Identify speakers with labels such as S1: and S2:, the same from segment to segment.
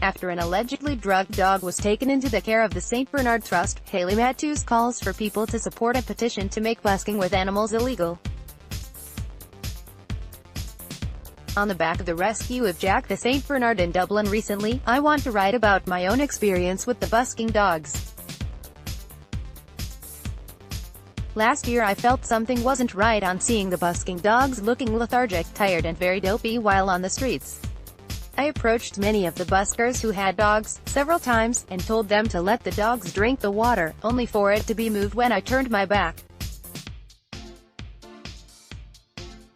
S1: After an allegedly drugged dog was taken into the care of the St. Bernard Trust, Hayley Matthews calls for people to support a petition to make busking with animals illegal. On the back of the rescue of Jack the St. Bernard in Dublin recently, I want to write about my own experience with the busking dogs. Last year I felt something wasn't right on seeing the busking dogs looking lethargic, tired and very dopey while on the streets. I approached many of the buskers who had dogs, several times, and told them to let the dogs drink the water, only for it to be moved when I turned my back.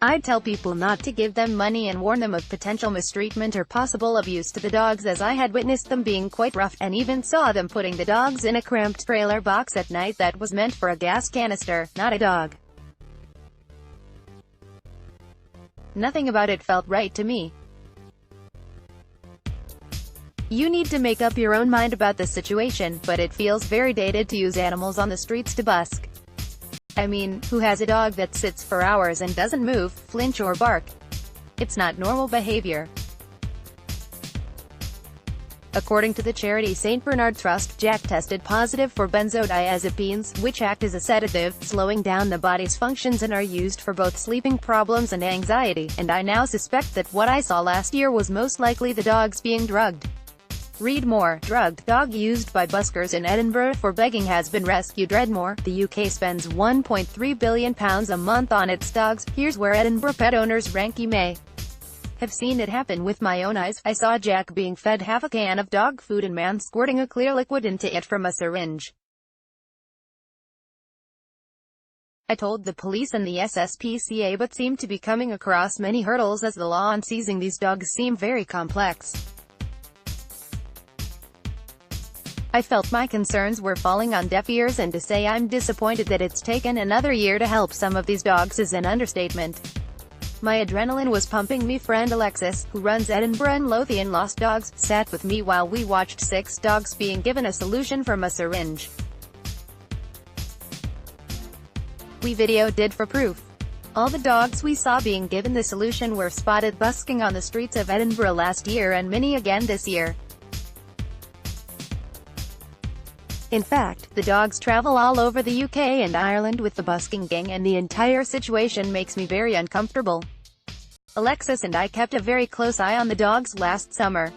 S1: I'd tell people not to give them money and warn them of potential mistreatment or possible abuse to the dogs, as I had witnessed them being quite rough, and even saw them putting the dogs in a cramped trailer box at night that was meant for a gas canister, not a dog. Nothing about it felt right to me. You need to make up your own mind about this situation, but it feels very dated to use animals on the streets to busk. I mean, who has a dog that sits for hours and doesn't move, flinch or bark? It's not normal behavior. According to the charity St. Bernard Trust, Jack tested positive for benzodiazepines, which act as a sedative, slowing down the body's functions and are used for both sleeping problems and anxiety, and I now suspect that what I saw last year was most likely the dogs being drugged. Read more. Drugged dog used by buskers in Edinburgh for begging has been rescued. Read more. The UK spends £1.3 billion a month on its dogs. Here's where Edinburgh pet owners rank. You may have seen it happen with my own eyes. I saw Jack being fed half a can of dog food and man squirting a clear liquid into it from a syringe. I told the police and the SSPCA, but seem to be coming across many hurdles as the law on seizing these dogs seem very complex. I felt my concerns were falling on deaf ears, and to say I'm disappointed that it's taken another year to help some of these dogs is an understatement. My adrenaline was pumping. Me friend Alexis, who runs Edinburgh and Lothian Lost Dogs, sat with me while we watched 6 dogs being given a solution from a syringe. We videoed it for proof. All the dogs we saw being given the solution were spotted busking on the streets of Edinburgh last year and many again this year. In fact, the dogs travel all over the UK and Ireland with the busking gang, and the entire situation makes me very uncomfortable. Alexis and I kept a very close eye on the dogs last summer.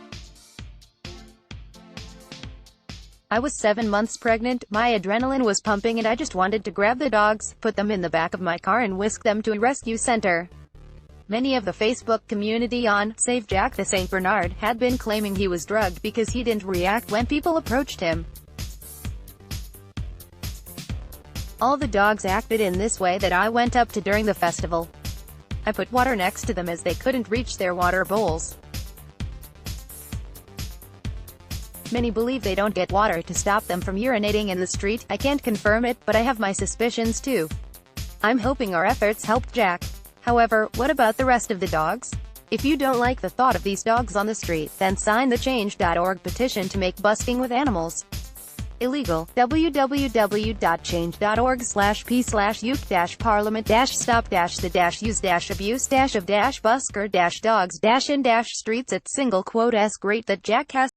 S1: I was 7 months pregnant, my adrenaline was pumping, and I just wanted to grab the dogs, put them in the back of my car and whisk them to a rescue center. Many of the Facebook community on Save Jack the St. Bernard had been claiming he was drugged because he didn't react when people approached him. All the dogs acted in this way that I went up to during the festival. I put water next to them as they couldn't reach their water bowls. Many believe they don't get water to stop them from urinating in the street. I can't confirm it, but I have my suspicions too. I'm hoping our efforts helped Jack. However, what about the rest of the dogs? If you don't like the thought of these dogs on the street, then sign the change.org petition to make busking with animals illegal. www.change.org/p/uk-parliament-stop-the-use-abuse-of-busker-dogs-in-streets. It's single quote s great that Jack has